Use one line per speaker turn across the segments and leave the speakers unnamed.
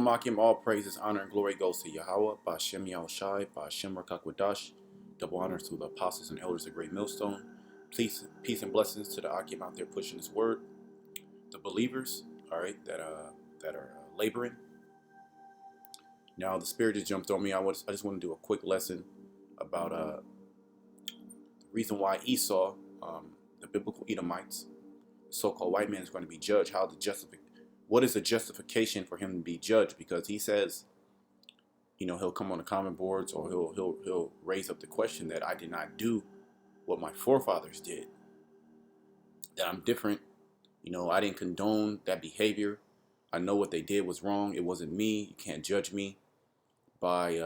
Makim, all praises, honor, and glory goes to Yahweh, Ba'Shem Yahushai, Ba'Shem Rakakwadash. Double honors to the apostles and elders of Great Millstone. Peace and blessings to the Akim out there pushing His word. The believers, all right, that are laboring. Now the Spirit just jumped on me. I just want to do a quick lesson about the reason why Esau, the biblical Edomites, the so-called white man, is going to be judged. What is the justification for him to be judged? Because he says, he'll come on the comment boards, or he'll raise up the question that I did not do what my forefathers did, that I'm different. I didn't condone that behavior. I know what they did was wrong. It wasn't me. You can't judge me by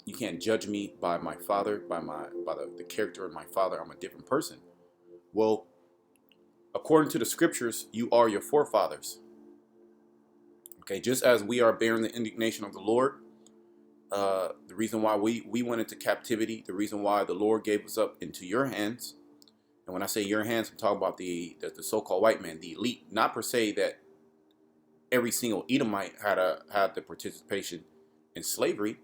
my father, by the character of my father. I'm a different person. Well, according to the scriptures, you are your forefathers. Okay, just as we are bearing the indignation of the Lord, the reason why we went into captivity, the reason why the Lord gave us up into your hands, and when I say your hands, I'm talking about the so-called white man, the elite. Not per se that every single Edomite had the participation in slavery,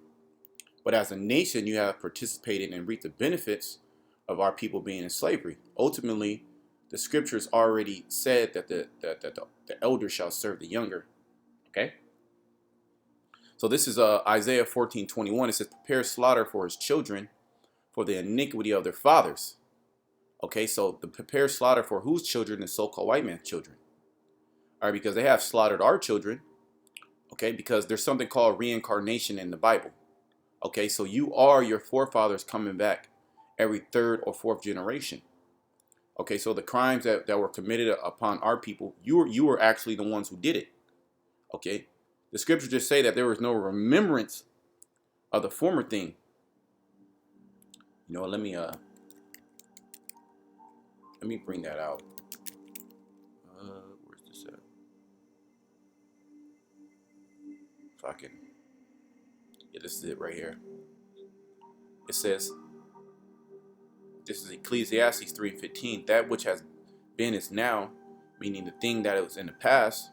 but as a nation, you have participated and reaped the benefits of our people being in slavery. Ultimately, the scriptures already said that the elder shall serve the younger. Okay, so this is Isaiah 14:21. It says, "Prepare slaughter for his children, for the iniquity of their fathers." Okay, so the prepare slaughter for whose children? The so-called white man's children. All right, because they have slaughtered our children. Okay, because there's something called reincarnation in the Bible. Okay, so you are your forefathers coming back every third or fourth generation. Okay, so the crimes that were committed upon our people, you were actually the ones who did it. Okay, the scriptures just say that there was no remembrance of the former thing. Let me bring that out. Where's this at? If I can, yeah, this is it right here. It says, this is Ecclesiastes 3:15. That which has been is now, meaning the thing that was in the past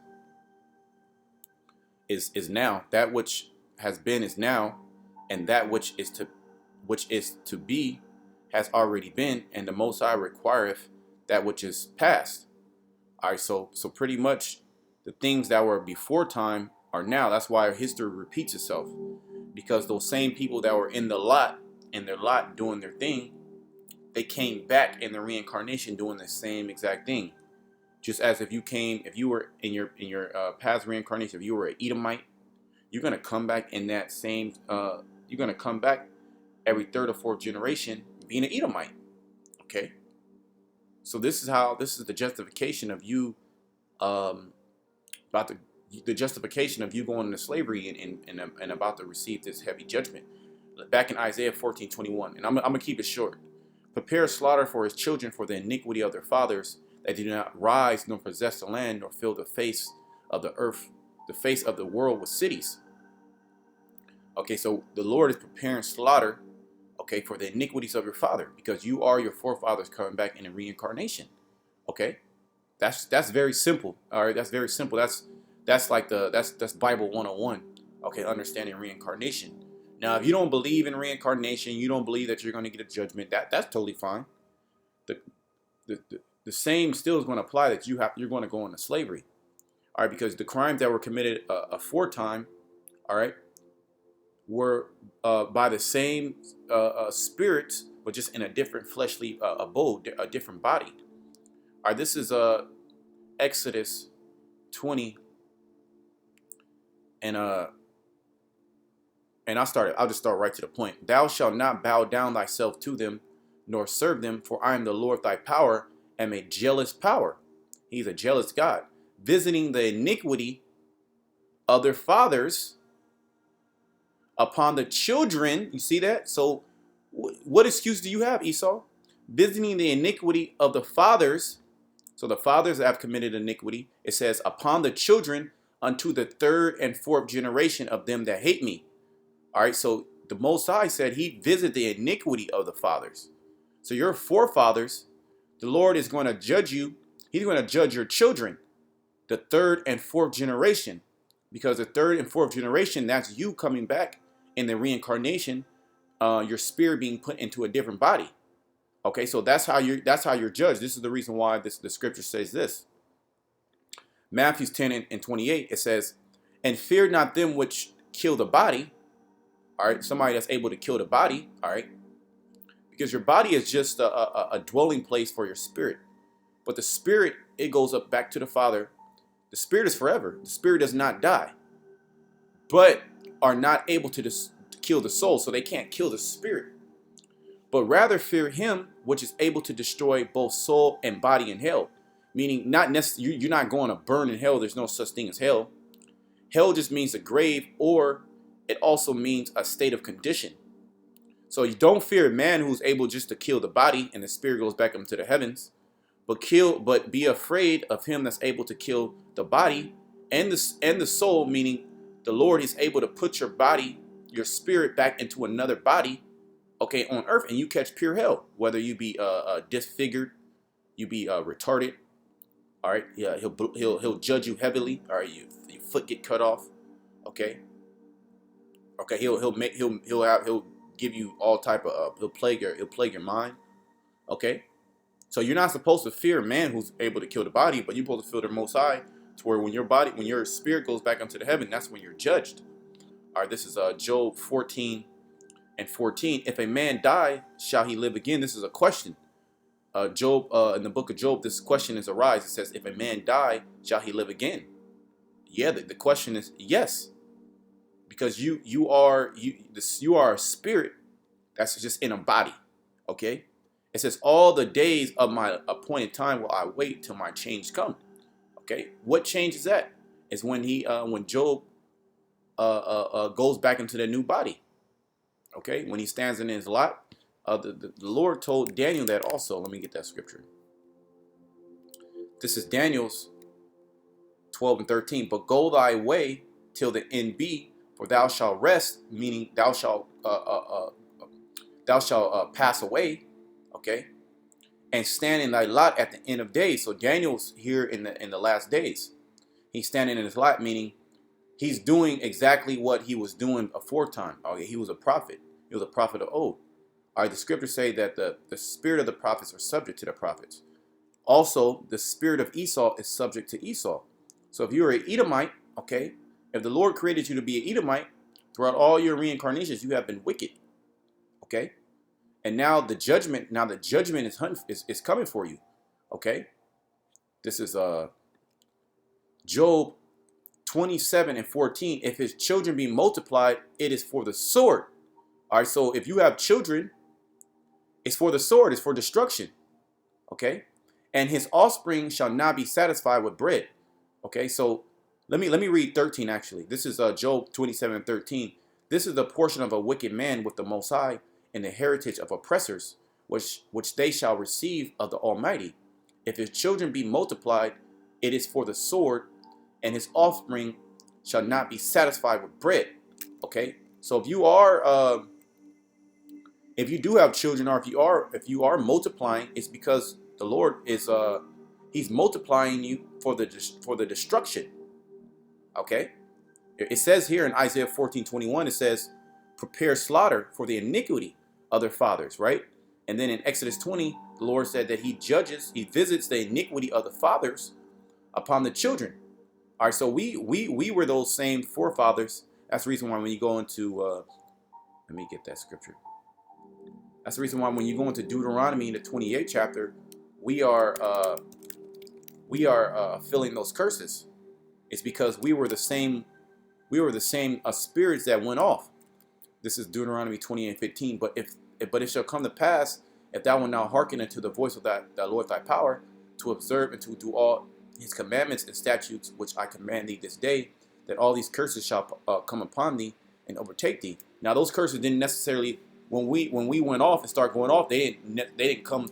is now. That which has been is now, and that which is to be has already been, and the Most High requireth that which is past. All right, so pretty much the things that were before time are now. That's why history repeats itself, because those same people that were in their lot doing their thing, they came back in the reincarnation doing the same exact thing. Just as if you were in your past reincarnation, if you were an Edomite, you're gonna come back in that same. You're gonna come back every third or fourth generation being an Edomite. Okay. So this is the justification of you, about the justification of you going into slavery and about to receive this heavy judgment. Back in Isaiah 14:21, and I'm gonna keep it short. Prepare slaughter for his children for the iniquity of their fathers, that do not rise nor possess the land nor fill the face of the earth, the face of the world with cities. Okay, so the Lord is preparing slaughter, okay, for the iniquities of your father, because you are your forefathers coming back in a reincarnation. Okay, that's very simple. All right, that's very simple. That's Bible 101. Okay, understanding reincarnation. Now, if you don't believe in reincarnation, you don't believe that you're going to get a judgment. That's totally fine. The same still is going to apply, that you're going to go into slavery. All right, because the crimes that were committed aforetime, all right, were by the same spirits, but just in a different fleshly abode, a different body. All right, this is Exodus 20, and I'll just start right to the point. Thou shalt not bow down thyself to them, nor serve them, for I am the Lord thy power, am a jealous power. He's a jealous God, visiting the iniquity of their fathers upon the children. You see that? So what excuse do you have, Esau? Visiting the iniquity of the fathers. So the fathers that have committed iniquity, it says, upon the children unto the third and fourth generation of them that hate me. All right, so the Most High said he visited the iniquity of the fathers. So your forefathers, the Lord is going to judge you. He's going to judge your children, the third and fourth generation. because the third and fourth generation, that's you coming back in the reincarnation, your spirit being put into a different body. Okay, so that's how you're judged. This is the reason why the scripture says this. Matthew 10 and 28, it says, and fear not them which kill the body. All right, somebody that's able to kill the body. All right, because your body is just a dwelling place for your spirit. But the spirit, it goes up back to the Father. The spirit is forever. The spirit does not die, but are not able to kill the soul. So they can't kill the spirit, but rather fear him which is able to destroy both soul and body in hell. Meaning not necessarily, you're not going to burn in hell. There's no such thing as hell. Hell just means the grave, or it also means a state of condition. So you don't fear a man who's able just to kill the body and the spirit goes back into the heavens, but be afraid of him that's able to kill the body and the soul, meaning the Lord is able to put your body, your spirit back into another body, okay, on earth, and you catch pure hell, whether you be disfigured, you be retarded. All right, yeah, he'll judge you heavily. All right, your foot get cut off. Okay, he'll give you all type of he'll plague your mind. Okay, so you're not supposed to fear a man who's able to kill the body, but you're supposed to fear the Most High, to where when your spirit goes back into the heaven, that's when you're judged. All right, this is Job 14 and 14. If a man die, shall he live again? This is a question. Job, in the book of Job, this question is arise. It says, if a man die, shall he live again? Yeah, the question is yes, because you are a spirit that's just in a body. Okay, it says all the days of my appointed time will I wait till my change come. Okay, what change is that? Is when Job goes back into the new body. Okay, when he stands in his lot. The Lord told Daniel that also. Let me get that scripture. This is Daniel's 12 and 13. But go thy way till the end be, for thou shalt rest, meaning thou shalt pass away, okay, and stand in thy lot at the end of days. So Daniel's here in the last days. He's standing in his lot, meaning he's doing exactly what he was doing aforetime. Okay, he was a prophet. He was a prophet of old. All right, the scriptures say that the spirit of the prophets are subject to the prophets. Also, the spirit of Esau is subject to Esau. So if you're an Edomite, okay, if the Lord created you to be an Edomite, throughout all your reincarnations, you have been wicked. Okay? And now the judgment is coming for you. Okay? This is Job 27 and 14. If his children be multiplied, it is for the sword. All right, so if you have children, it's for the sword, it's for destruction. Okay? And his offspring shall not be satisfied with bread. Okay, so let me read 13 actually. This is Job 27 and 13. This is the portion of a wicked man with the Most High, and the heritage of oppressors, which they shall receive of the Almighty. If his children be multiplied, it is for the sword, and his offspring shall not be satisfied with bread. Okay, so if you do have children, or if you are multiplying, it's because the Lord is he's multiplying you for the destruction. Okay, it says here in Isaiah 14:21, it says, prepare slaughter for the iniquity of their fathers, right? And then in Exodus 20, the Lord said that he visits the iniquity of the fathers upon the children. All right, so we were those same forefathers. That's the reason why when you go into let me get that scripture. That's the reason why when you go into Deuteronomy in the 28th chapter, we are feeling those curses. It's because we were the same spirits that went off. This is Deuteronomy 28:15. But it shall come to pass, if thou wilt not hearken unto the voice of thy Lord thy power, to observe and to do all his commandments and statutes which I command thee this day, that all these curses shall come upon thee and overtake thee. Now those curses didn't necessarily, when we went off and start going off, they didn't come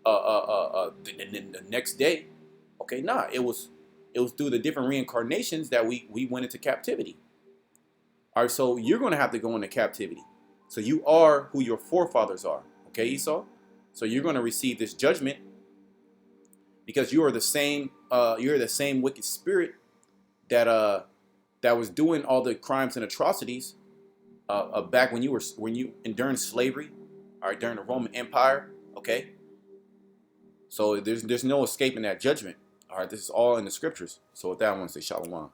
the next day. Okay, nah, it was through the different reincarnations that we went into captivity. All right, so you're going to have to go into captivity. So you are who your forefathers are. Okay, Esau? So you're going to receive this judgment because you are the same wicked spirit that that was doing all the crimes and atrocities back when you during slavery, all right, during the Roman Empire. Okay, so there's no escaping that judgment. All right, this is all in the scriptures. So with that, I want to say shalom.